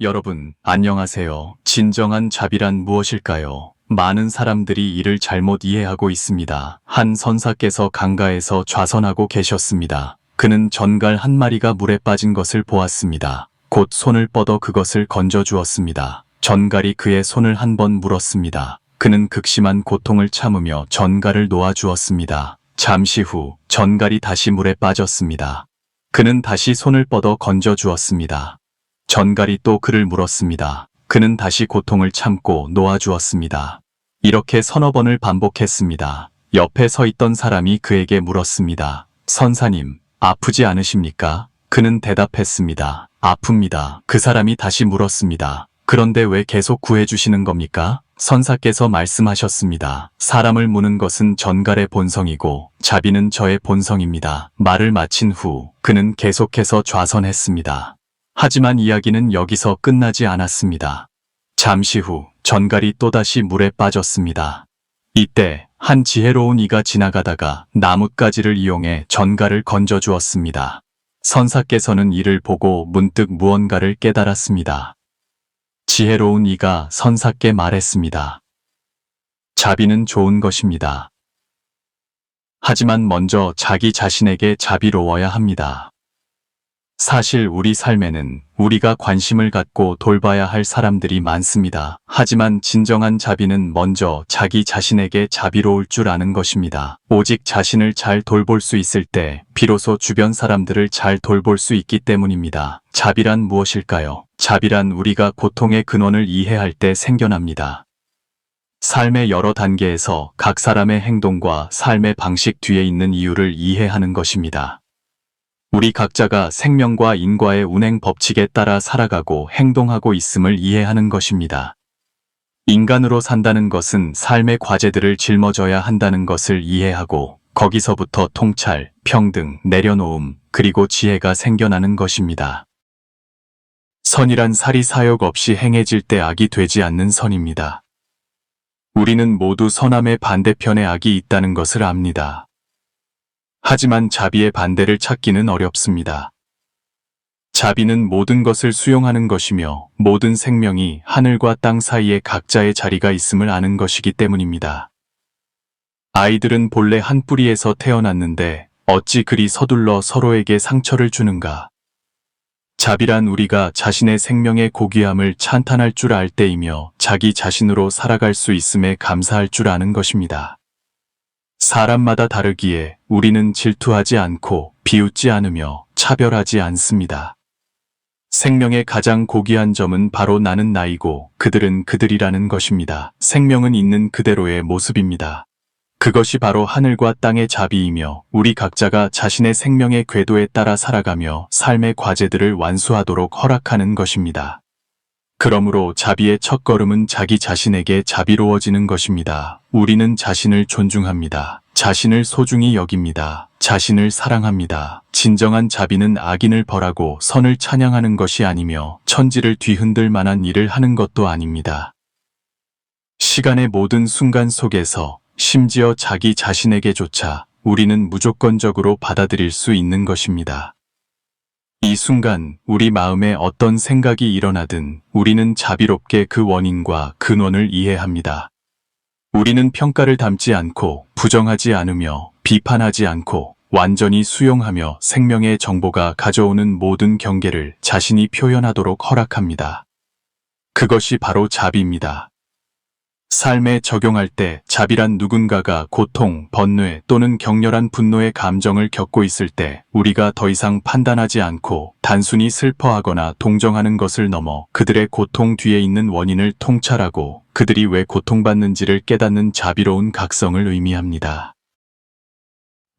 여러분, 안녕하세요. 진정한 자비란 무엇일까요? 많은 사람들이 이를 잘못 이해하고 있습니다. 한 선사께서 강가에서 좌선하고 계셨습니다. 그는 전갈 한 마리가 물에 빠진 것을 보았습니다. 곧 손을 뻗어 그것을 건져 주었습니다. 전갈이 그의 손을 한 번 물었습니다. 그는 극심한 고통을 참으며 전갈을 놓아 주었습니다. 잠시 후 전갈이 다시 물에 빠졌습니다. 그는 다시 손을 뻗어 건져 주었습니다. 전갈이 또 그를 물었습니다. 그는 다시 고통을 참고 놓아주었습니다. 이렇게 서너 번을 반복했습니다. 옆에 서 있던 사람이 그에게 물었습니다. 선사님, 아프지 않으십니까? 그는 대답했습니다. 아픕니다. 그 사람이 다시 물었습니다. 그런데 왜 계속 구해주시는 겁니까? 선사께서 말씀하셨습니다. 사람을 무는 것은 전갈의 본성이고 자비는 저의 본성입니다. 말을 마친 후 그는 계속해서 좌선했습니다. 하지만 이야기는 여기서 끝나지 않았습니다. 잠시 후 전갈이 또다시 물에 빠졌습니다. 이때 한 지혜로운 이가 지나가다가 나뭇가지를 이용해 전갈을 건져 주었습니다. 선사께서는 이를 보고 문득 무언가를 깨달았습니다. 지혜로운 이가 선사께 말했습니다. 자비는 좋은 것입니다. 하지만 먼저 자기 자신에게 자비로워야 합니다. 사실 우리 삶에는 우리가 관심을 갖고 돌봐야 할 사람들이 많습니다. 하지만 진정한 자비는 먼저 자기 자신에게 자비로울 줄 아는 것입니다. 오직 자신을 잘 돌볼 수 있을 때 비로소 주변 사람들을 잘 돌볼 수 있기 때문입니다. 자비란 무엇일까요? 자비란 우리가 고통의 근원을 이해할 때 생겨납니다. 삶의 여러 단계에서 각 사람의 행동과 삶의 방식 뒤에 있는 이유를 이해하는 것입니다. 우리 각자가 생명과 인과의 운행 법칙에 따라 살아가고 행동하고 있음을 이해하는 것입니다. 인간으로 산다는 것은 삶의 과제들을 짊어져야 한다는 것을 이해하고 거기서부터 통찰, 평등, 내려놓음, 그리고 지혜가 생겨나는 것입니다. 선이란 사리 사욕 없이 행해질 때 악이 되지 않는 선입니다. 우리는 모두 선함의 반대편에 악이 있다는 것을 압니다. 하지만 자비의 반대를 찾기는 어렵습니다. 자비는 모든 것을 수용하는 것이며 모든 생명이 하늘과 땅 사이에 각자의 자리가 있음을 아는 것이기 때문입니다. 아이들은 본래 한 뿌리에서 태어났는데 어찌 그리 서둘러 서로에게 상처를 주는가? 자비란 우리가 자신의 생명의 고귀함을 찬탄할 줄 알 때이며 자기 자신으로 살아갈 수 있음에 감사할 줄 아는 것입니다. 사람마다 다르기에 우리는 질투하지 않고 비웃지 않으며 차별하지 않습니다. 생명의 가장 고귀한 점은 바로 나는 나이고 그들은 그들이라는 것입니다. 생명은 있는 그대로의 모습입니다. 그것이 바로 하늘과 땅의 자비이며 우리 각자가 자신의 생명의 궤도에 따라 살아가며 삶의 과제들을 완수하도록 허락하는 것입니다. 그러므로 자비의 첫걸음은 자기 자신에게 자비로워지는 것입니다. 우리는 자신을 존중합니다. 자신을 소중히 여깁니다. 자신을 사랑합니다. 진정한 자비는 악인을 벌하고 선을 찬양하는 것이 아니며 천지를 뒤흔들 만한 일을 하는 것도 아닙니다. 시간의 모든 순간 속에서 심지어 자기 자신에게조차 우리는 무조건적으로 받아들일 수 있는 것입니다. 이 순간 우리 마음에 어떤 생각이 일어나든 우리는 자비롭게 그 원인과 근원을 이해합니다. 우리는 평가를 담지 않고 부정하지 않으며 비판하지 않고 완전히 수용하며 생명의 정보가 가져오는 모든 경계를 자신이 표현하도록 허락합니다. 그것이 바로 자비입니다. 삶에 적용할 때 자비란 누군가가 고통, 번뇌 또는 격렬한 분노의 감정을 겪고 있을 때 우리가 더 이상 판단하지 않고 단순히 슬퍼하거나 동정하는 것을 넘어 그들의 고통 뒤에 있는 원인을 통찰하고 그들이 왜 고통받는지를 깨닫는 자비로운 각성을 의미합니다.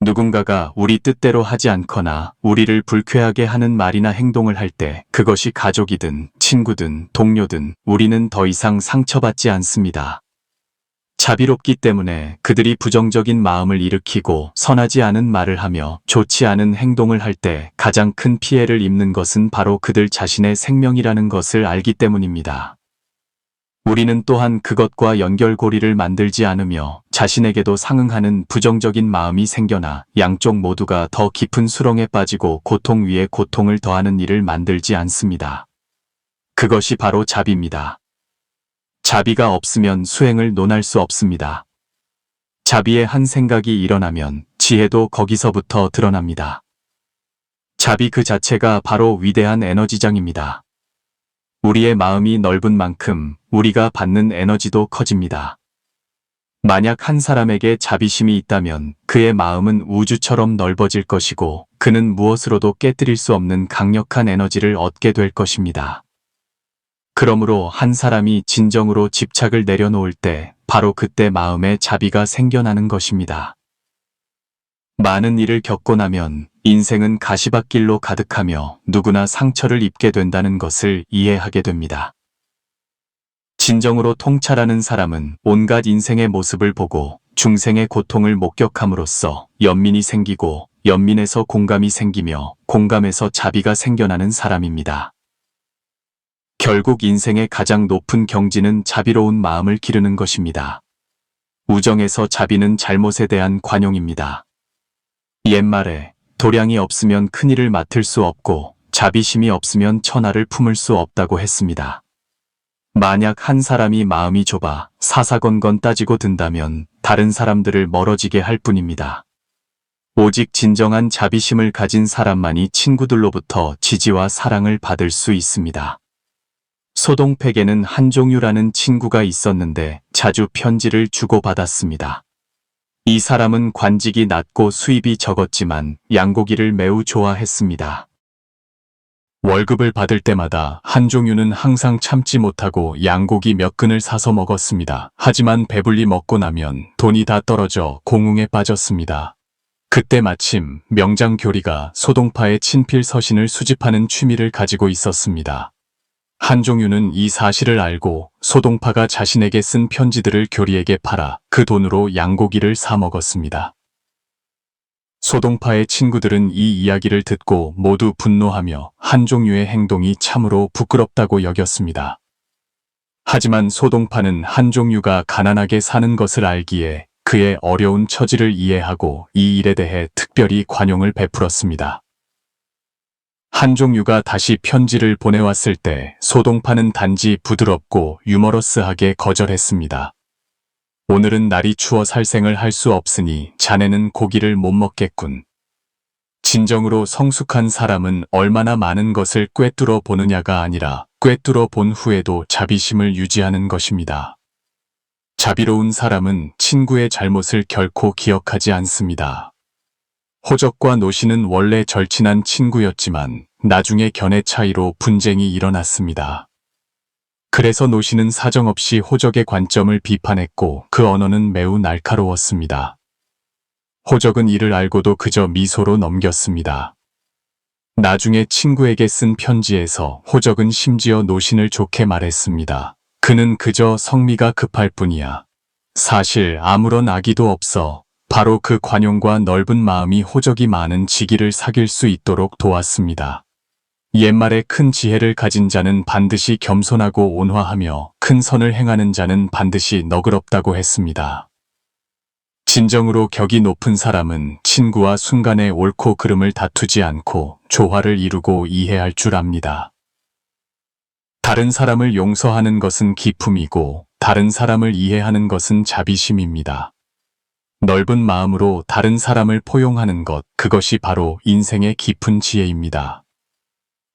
누군가가 우리 뜻대로 하지 않거나 우리를 불쾌하게 하는 말이나 행동을 할 때 그것이 가족이든 친구든 동료든 우리는 더 이상 상처받지 않습니다. 자비롭기 때문에 그들이 부정적인 마음을 일으키고 선하지 않은 말을 하며 좋지 않은 행동을 할 때 가장 큰 피해를 입는 것은 바로 그들 자신의 생명이라는 것을 알기 때문입니다. 우리는 또한 그것과 연결고리를 만들지 않으며 자신에게도 상응하는 부정적인 마음이 생겨나 양쪽 모두가 더 깊은 수렁에 빠지고 고통 위에 고통을 더하는 일을 만들지 않습니다. 그것이 바로 자비입니다. 자비가 없으면 수행을 논할 수 없습니다. 자비의 한 생각이 일어나면 지혜도 거기서부터 드러납니다. 자비 그 자체가 바로 위대한 에너지장입니다. 우리의 마음이 넓은 만큼 우리가 받는 에너지도 커집니다. 만약 한 사람에게 자비심이 있다면 그의 마음은 우주처럼 넓어질 것이고 그는 무엇으로도 깨뜨릴 수 없는 강력한 에너지를 얻게 될 것입니다. 그러므로 한 사람이 진정으로 집착을 내려놓을 때 바로 그때 마음에 자비가 생겨나는 것입니다. 많은 일을 겪고 나면 인생은 가시밭길로 가득하며 누구나 상처를 입게 된다는 것을 이해하게 됩니다. 진정으로 통찰하는 사람은 온갖 인생의 모습을 보고 중생의 고통을 목격함으로써 연민이 생기고 연민에서 공감이 생기며 공감에서 자비가 생겨나는 사람입니다. 결국 인생의 가장 높은 경지는 자비로운 마음을 기르는 것입니다. 우정에서 자비는 잘못에 대한 관용입니다. 옛말에 도량이 없으면 큰일을 맡을 수 없고 자비심이 없으면 천하를 품을 수 없다고 했습니다. 만약 한 사람이 마음이 좁아 사사건건 따지고 든다면 다른 사람들을 멀어지게 할 뿐입니다. 오직 진정한 자비심을 가진 사람만이 친구들로부터 지지와 사랑을 받을 수 있습니다. 소동팩에는 한종유라는 친구가 있었는데 자주 편지를 주고받았습니다. 이 사람은 관직이 낮고 수입이 적었지만 양고기를 매우 좋아했습니다. 월급을 받을 때마다 한종유는 항상 참지 못하고 양고기 몇 근을 사서 먹었습니다. 하지만 배불리 먹고 나면 돈이 다 떨어져 공웅에 빠졌습니다. 그때 마침 명장교리가 소동파의 친필 서신을 수집하는 취미를 가지고 있었습니다. 한종유는 이 사실을 알고 소동파가 자신에게 쓴 편지들을 교리에게 팔아 그 돈으로 양고기를 사 먹었습니다. 소동파의 친구들은 이 이야기를 듣고 모두 분노하며 한종유의 행동이 참으로 부끄럽다고 여겼습니다. 하지만 소동파는 한종유가 가난하게 사는 것을 알기에 그의 어려운 처지를 이해하고 이 일에 대해 특별히 관용을 베풀었습니다. 한종유가 다시 편지를 보내왔을 때 소동파는 단지 부드럽고 유머러스하게 거절했습니다. 오늘은 날이 추워 살생을 할 수 없으니 자네는 고기를 못 먹겠군. 진정으로 성숙한 사람은 얼마나 많은 것을 꿰뚫어 보느냐가 아니라 꿰뚫어 본 후에도 자비심을 유지하는 것입니다. 자비로운 사람은 친구의 잘못을 결코 기억하지 않습니다. 호적과 노신은 원래 절친한 친구였지만 나중에 견해 차이로 분쟁이 일어났습니다. 그래서 노신은 사정없이 호적의 관점을 비판했고 그 언어는 매우 날카로웠습니다. 호적은 이를 알고도 그저 미소로 넘겼습니다. 나중에 친구에게 쓴 편지에서 호적은 심지어 노신을 좋게 말했습니다. 그는 그저 성미가 급할 뿐이야. 사실 아무런 악의도 없어. 바로 그 관용과 넓은 마음이 호적이 많은 지기를 사귈 수 있도록 도왔습니다. 옛말에 큰 지혜를 가진 자는 반드시 겸손하고 온화하며 큰 선을 행하는 자는 반드시 너그럽다고 했습니다. 진정으로 격이 높은 사람은 친구와 순간의 옳고 그름을 다투지 않고 조화를 이루고 이해할 줄 압니다. 다른 사람을 용서하는 것은 기품이고 다른 사람을 이해하는 것은 자비심입니다. 넓은 마음으로 다른 사람을 포용하는 것, 그것이 바로 인생의 깊은 지혜입니다.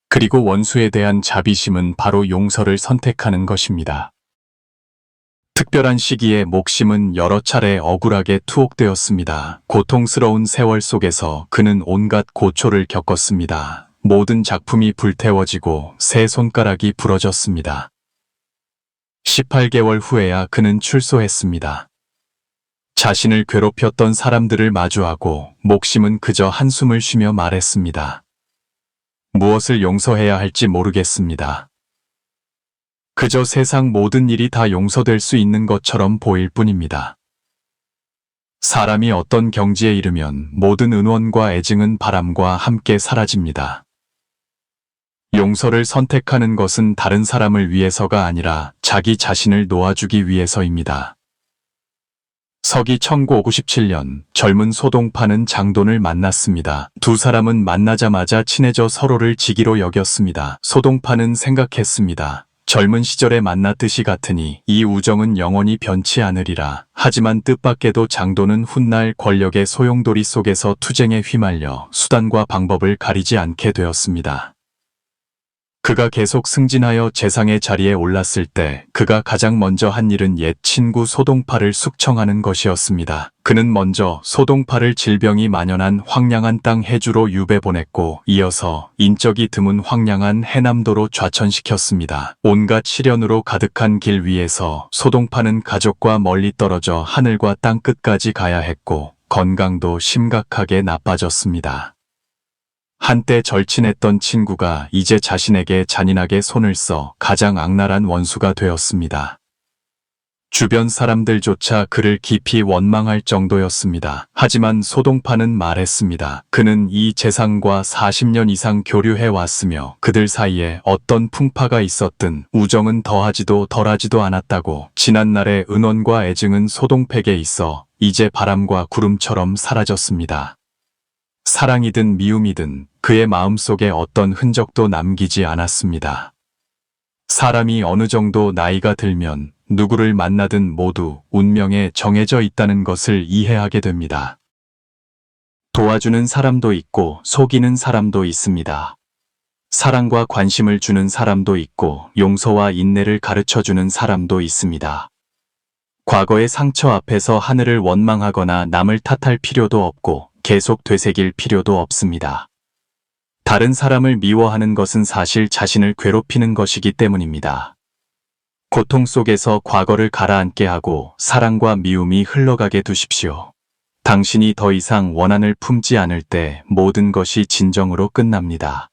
그리고 원수에 대한 자비심은 바로 용서를 선택하는 것입니다. 특별한 시기에 목심은 여러 차례 억울하게 투옥되었습니다. 고통스러운 세월 속에서 그는 온갖 고초를 겪었습니다. 모든 작품이 불태워지고 세 손가락이 부러졌습니다. 18개월 후에야 그는 출소했습니다. 자신을 괴롭혔던 사람들을 마주하고 목심은 그저 한숨을 쉬며 말했습니다. 무엇을 용서해야 할지 모르겠습니다. 그저 세상 모든 일이 다 용서될 수 있는 것처럼 보일 뿐입니다. 사람이 어떤 경지에 이르면 모든 은원과 애증은 바람과 함께 사라집니다. 용서를 선택하는 것은 다른 사람을 위해서가 아니라 자기 자신을 놓아주기 위해서입니다. 서기 1997년 젊은 소동파는 장돈을 만났습니다. 두 사람은 만나자마자 친해져 서로를 지기로 여겼습니다. 소동파는 생각했습니다. 젊은 시절에 만났듯이 같으니 이 우정은 영원히 변치 않으리라. 하지만 뜻밖에도 장돈은 훗날 권력의 소용돌이 속에서 투쟁에 휘말려 수단과 방법을 가리지 않게 되었습니다. 그가 계속 승진하여 재상의 자리에 올랐을 때 그가 가장 먼저 한 일은 옛 친구 소동파를 숙청하는 것이었습니다. 그는 먼저 소동파를 질병이 만연한 황량한 땅 해주로 유배 보냈고 이어서 인적이 드문 황량한 해남도로 좌천시켰습니다. 온갖 시련으로 가득한 길 위에서 소동파는 가족과 멀리 떨어져 하늘과 땅 끝까지 가야 했고 건강도 심각하게 나빠졌습니다. 한때 절친했던 친구가 이제 자신에게 잔인하게 손을 써 가장 악랄한 원수가 되었습니다. 주변 사람들조차 그를 깊이 원망할 정도였습니다. 하지만 소동파는 말했습니다. 그는 이 재상과 40년 이상 교류해 왔으며 그들 사이에 어떤 풍파가 있었든 우정은 더하지도 덜하지도 않았다고. 지난날의 은원과 애증은 소동팩에 있어 이제 바람과 구름처럼 사라졌습니다. 사랑이든 미움이든 그의 마음속에 어떤 흔적도 남기지 않았습니다. 사람이 어느 정도 나이가 들면 누구를 만나든 모두 운명에 정해져 있다는 것을 이해하게 됩니다. 도와주는 사람도 있고 속이는 사람도 있습니다. 사랑과 관심을 주는 사람도 있고 용서와 인내를 가르쳐주는 사람도 있습니다. 과거의 상처 앞에서 하늘을 원망하거나 남을 탓할 필요도 없고 계속 되새길 필요도 없습니다. 다른 사람을 미워하는 것은 사실 자신을 괴롭히는 것이기 때문입니다. 고통 속에서 과거를 가라앉게 하고 사랑과 미움이 흘러가게 두십시오. 당신이 더 이상 원한을 품지 않을 때 모든 것이 진정으로 끝납니다.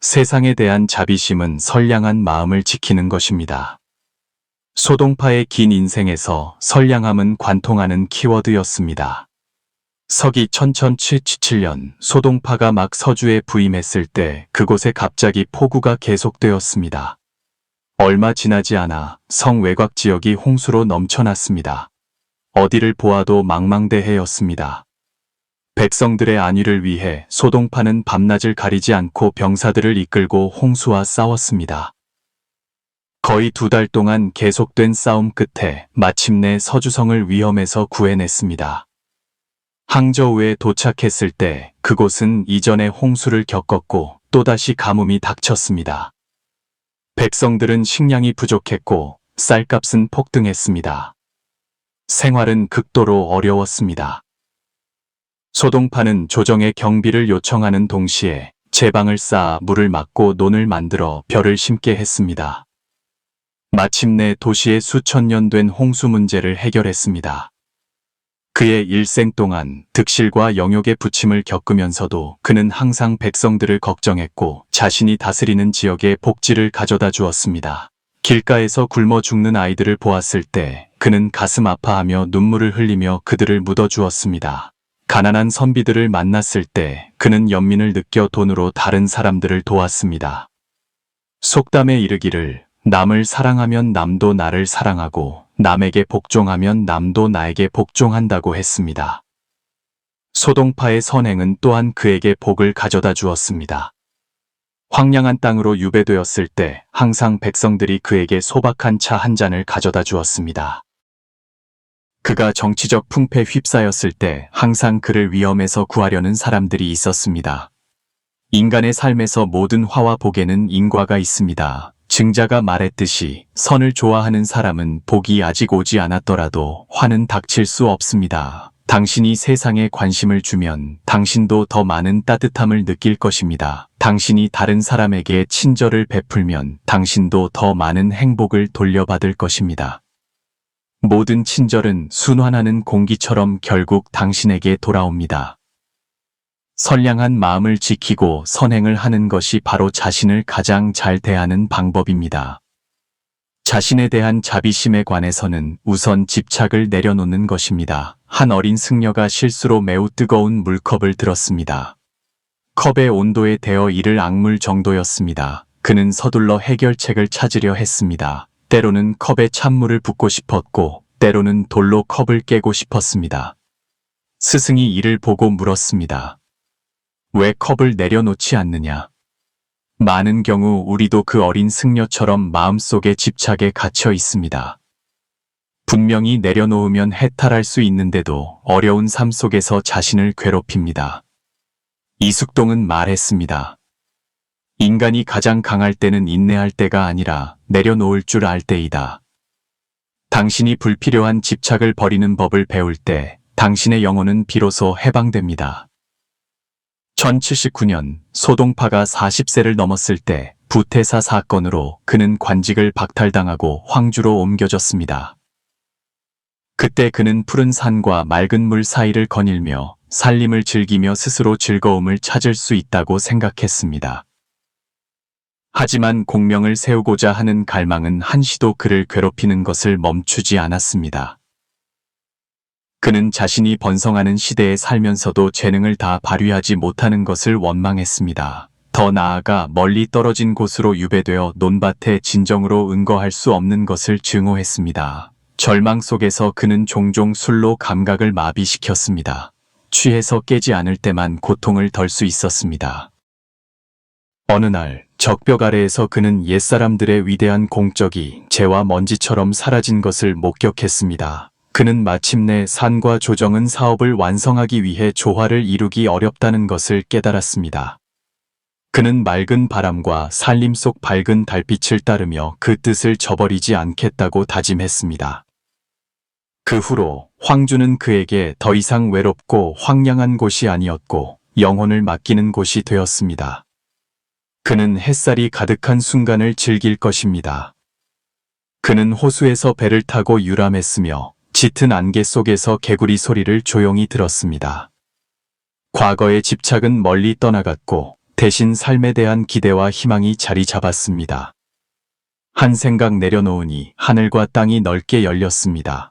세상에 대한 자비심은 선량한 마음을 지키는 것입니다. 소동파의 긴 인생에서 선량함은 관통하는 키워드였습니다. 서기 1077년 소동파가 막 서주에 부임했을 때 그곳에 갑자기 폭우가 계속되었습니다. 얼마 지나지 않아 성 외곽 지역이 홍수로 넘쳐났습니다. 어디를 보아도 망망대해였습니다. 백성들의 안위를 위해 소동파는 밤낮을 가리지 않고 병사들을 이끌고 홍수와 싸웠습니다. 거의 2달 동안 계속된 싸움 끝에 마침내 서주성을 위험에서 구해냈습니다. 항저우에 도착했을 때 그곳은 이전에 홍수를 겪었고 또다시 가뭄이 닥쳤습니다. 백성들은 식량이 부족했고 쌀값은 폭등했습니다. 생활은 극도로 어려웠습니다. 소동파는 조정에 경비를 요청하는 동시에 제방을 쌓아 물을 막고 논을 만들어 벼를 심게 했습니다. 마침내 도시의 수천 년 된 홍수 문제를 해결했습니다. 그의 일생 동안 득실과 영욕의 부침을 겪으면서도 그는 항상 백성들을 걱정했고 자신이 다스리는 지역에 복지를 가져다 주었습니다. 길가에서 굶어 죽는 아이들을 보았을 때 그는 가슴 아파하며 눈물을 흘리며 그들을 묻어주었습니다. 가난한 선비들을 만났을 때 그는 연민을 느껴 돈으로 다른 사람들을 도왔습니다. 속담에 이르기를 남을 사랑하면 남도 나를 사랑하고 남에게 복종하면 남도 나에게 복종한다고 했습니다. 소동파의 선행은 또한 그에게 복을 가져다 주었습니다. 황량한 땅으로 유배되었을 때 항상 백성들이 그에게 소박한 차 한 잔을 가져다 주었습니다. 그가 정치적 풍패에 휩싸였을 때 항상 그를 위험에서 구하려는 사람들이 있었습니다. 인간의 삶에서 모든 화와 복에는 인과가 있습니다. 증자가 말했듯이 선을 좋아하는 사람은 복이 아직 오지 않았더라도 화는 닥칠 수 없습니다. 당신이 세상에 관심을 주면 당신도 더 많은 따뜻함을 느낄 것입니다. 당신이 다른 사람에게 친절을 베풀면 당신도 더 많은 행복을 돌려받을 것입니다. 모든 친절은 순환하는 공기처럼 결국 당신에게 돌아옵니다. 선량한 마음을 지키고 선행을 하는 것이 바로 자신을 가장 잘 대하는 방법입니다. 자신에 대한 자비심에 관해서는 우선 집착을 내려놓는 것입니다. 한 어린 승려가 실수로 매우 뜨거운 물컵을 들었습니다. 컵의 온도에 데어 이를 악물 정도였습니다. 그는 서둘러 해결책을 찾으려 했습니다. 때로는 컵에 찬물을 붓고 싶었고 때로는 돌로 컵을 깨고 싶었습니다. 스승이 이를 보고 물었습니다. 왜 컵을 내려놓지 않느냐? 많은 경우 우리도 그 어린 승려처럼 마음속에 집착에 갇혀 있습니다. 분명히 내려놓으면 해탈할 수 있는데도 어려운 삶 속에서 자신을 괴롭힙니다. 이숙동은 말했습니다. 인간이 가장 강할 때는 인내할 때가 아니라 내려놓을 줄 알 때이다. 당신이 불필요한 집착을 버리는 법을 배울 때 당신의 영혼은 비로소 해방됩니다. 1079년 소동파가 40세를 넘었을 때 부태사 사건으로 그는 관직을 박탈당하고 황주로 옮겨졌습니다. 그때 그는 푸른 산과 맑은 물 사이를 거닐며 살림을 즐기며 스스로 즐거움을 찾을 수 있다고 생각했습니다. 하지만 공명을 세우고자 하는 갈망은 한시도 그를 괴롭히는 것을 멈추지 않았습니다. 그는 자신이 번성하는 시대에 살면서도 재능을 다 발휘하지 못하는 것을 원망했습니다. 더 나아가 멀리 떨어진 곳으로 유배되어 논밭에 진정으로 응거할 수 없는 것을 증오했습니다. 절망 속에서 그는 종종 술로 감각을 마비시켰습니다. 취해서 깨지 않을 때만 고통을 덜 수 있었습니다. 어느 날 적벽 아래에서 그는 옛사람들의 위대한 공적이 재와 먼지처럼 사라진 것을 목격했습니다. 그는 마침내 산과 조정은 사업을 완성하기 위해 조화를 이루기 어렵다는 것을 깨달았습니다. 그는 맑은 바람과 산림 속 밝은 달빛을 따르며 그 뜻을 저버리지 않겠다고 다짐했습니다. 그 후로 황주는 그에게 더 이상 외롭고 황량한 곳이 아니었고 영혼을 맡기는 곳이 되었습니다. 그는 햇살이 가득한 순간을 즐길 것입니다. 그는 호수에서 배를 타고 유람했으며 짙은 안개 속에서 개구리 소리를 조용히 들었습니다. 과거의 집착은 멀리 떠나갔고 대신 삶에 대한 기대와 희망이 자리 잡았습니다. 한 생각 내려놓으니 하늘과 땅이 넓게 열렸습니다.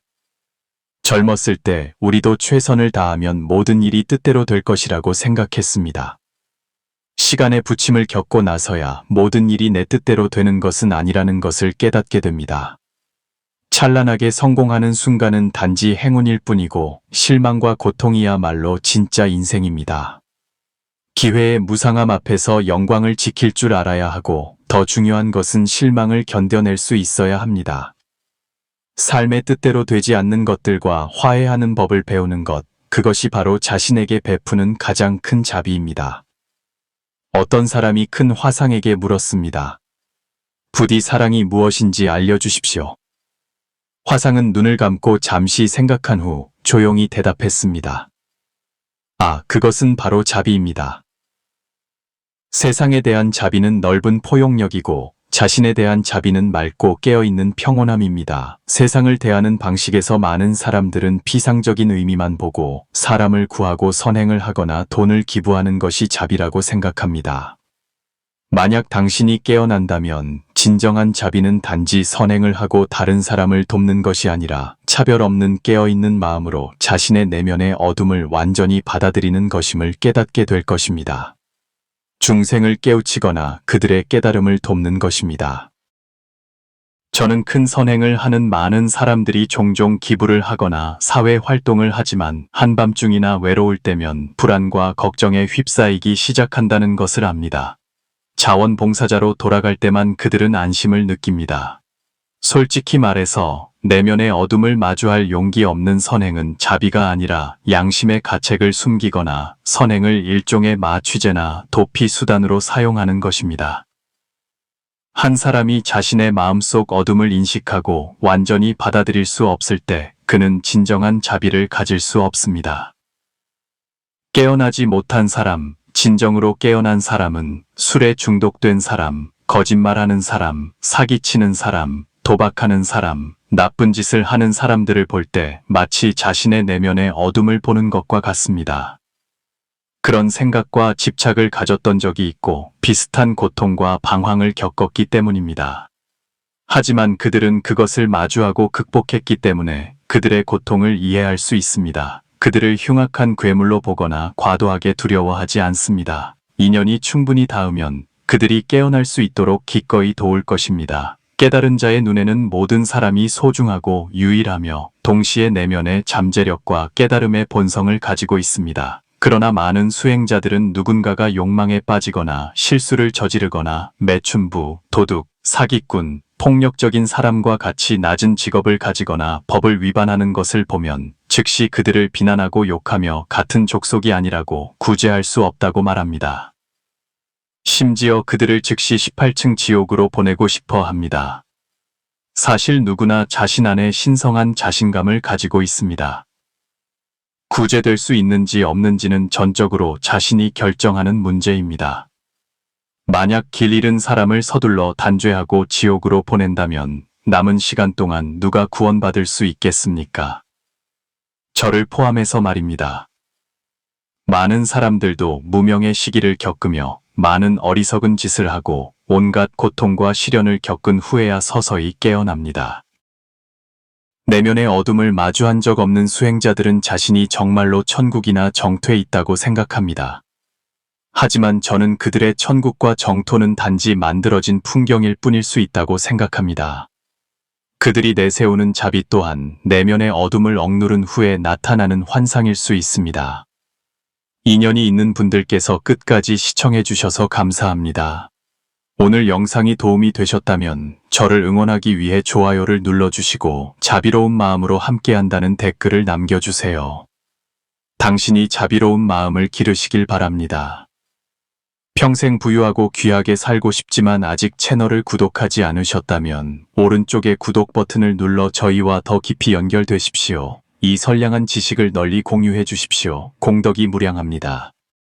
젊었을 때 우리도 최선을 다하면 모든 일이 뜻대로 될 것이라고 생각했습니다. 시간의 부침을 겪고 나서야 모든 일이 내 뜻대로 되는 것은 아니라는 것을 깨닫게 됩니다. 찬란하게 성공하는 순간은 단지 행운일 뿐이고 실망과 고통이야말로 진짜 인생입니다. 기회의 무상함 앞에서 영광을 지킬 줄 알아야 하고 더 중요한 것은 실망을 견뎌낼 수 있어야 합니다. 삶의 뜻대로 되지 않는 것들과 화해하는 법을 배우는 것, 그것이 바로 자신에게 베푸는 가장 큰 자비입니다. 어떤 사람이 큰 화상에게 물었습니다. 부디 사랑이 무엇인지 알려주십시오. 화상은 눈을 감고 잠시 생각한 후 조용히 대답했습니다. 그것은 바로 자비입니다. 세상에 대한 자비는 넓은 포용력이고 자신에 대한 자비는 맑고 깨어있는 평온함입니다. 세상을 대하는 방식에서 많은 사람들은 피상적인 의미만 보고 사람을 구하고 선행을 하거나 돈을 기부하는 것이 자비라고 생각합니다. 만약 당신이 깨어난다면 진정한 자비는 단지 선행을 하고 다른 사람을 돕는 것이 아니라 차별 없는 깨어있는 마음으로 자신의 내면의 어둠을 완전히 받아들이는 것임을 깨닫게 될 것입니다. 중생을 깨우치거나 그들의 깨달음을 돕는 것입니다. 저는 큰 선행을 하는 많은 사람들이 종종 기부를 하거나 사회 활동을 하지만 한밤중이나 외로울 때면 불안과 걱정에 휩싸이기 시작한다는 것을 압니다. 자원봉사자로 돌아갈 때만 그들은 안심을 느낍니다. 솔직히 말해서 내면의 어둠을 마주할 용기 없는 선행은 자비가 아니라 양심의 가책을 숨기거나 선행을 일종의 마취제나 도피 수단으로 사용하는 것입니다. 한 사람이 자신의 마음속 어둠을 인식하고 완전히 받아들일 수 없을 때 그는 진정한 자비를 가질 수 없습니다. 깨어나지 못한 사람, 진정으로 깨어난 사람은 술에 중독된 사람, 거짓말하는 사람, 사기치는 사람, 도박하는 사람, 나쁜 짓을 하는 사람들을 볼 때 마치 자신의 내면의 어둠을 보는 것과 같습니다. 그런 생각과 집착을 가졌던 적이 있고 비슷한 고통과 방황을 겪었기 때문입니다. 하지만 그들은 그것을 마주하고 극복했기 때문에 그들의 고통을 이해할 수 있습니다. 그들을 흉악한 괴물로 보거나 과도하게 두려워하지 않습니다. 인연이 충분히 닿으면 그들이 깨어날 수 있도록 기꺼이 도울 것입니다. 깨달은 자의 눈에는 모든 사람이 소중하고 유일하며 동시에 내면의 잠재력과 깨달음의 본성을 가지고 있습니다. 그러나 많은 수행자들은 누군가가 욕망에 빠지거나 실수를 저지르거나 매춘부, 도둑, 사기꾼, 폭력적인 사람과 같이 낮은 직업을 가지거나 법을 위반하는 것을 보면 즉시 그들을 비난하고 욕하며 같은 족속이 아니라고 구제할 수 없다고 말합니다. 심지어 그들을 즉시 18층 지옥으로 보내고 싶어 합니다. 사실 누구나 자신 안에 신성한 자신감을 가지고 있습니다. 구제될 수 있는지 없는지는 전적으로 자신이 결정하는 문제입니다. 만약 길 잃은 사람을 서둘러 단죄하고 지옥으로 보낸다면 남은 시간 동안 누가 구원받을 수 있겠습니까? 저를 포함해서 말입니다. 많은 사람들도 무명의 시기를 겪으며 많은 어리석은 짓을 하고 온갖 고통과 시련을 겪은 후에야 서서히 깨어납니다. 내면의 어둠을 마주한 적 없는 수행자들은 자신이 정말로 천국이나 정토에 있다고 생각합니다. 하지만 저는 그들의 천국과 정토는 단지 만들어진 풍경일 뿐일 수 있다고 생각합니다. 그들이 내세우는 자비 또한 내면의 어둠을 억누른 후에 나타나는 환상일 수 있습니다. 인연이 있는 분들께서 끝까지 시청해 주셔서 감사합니다. 오늘 영상이 도움이 되셨다면 저를 응원하기 위해 좋아요를 눌러주시고 자비로운 마음으로 함께한다는 댓글을 남겨주세요. 당신이 자비로운 마음을 기르시길 바랍니다. 평생 부유하고 귀하게 살고 싶지만 아직 채널을 구독하지 않으셨다면 오른쪽에 구독 버튼을 눌러 저희와 더 깊이 연결되십시오. 이 선량한 지식을 널리 공유해 주십시오. 공덕이 무량합니다.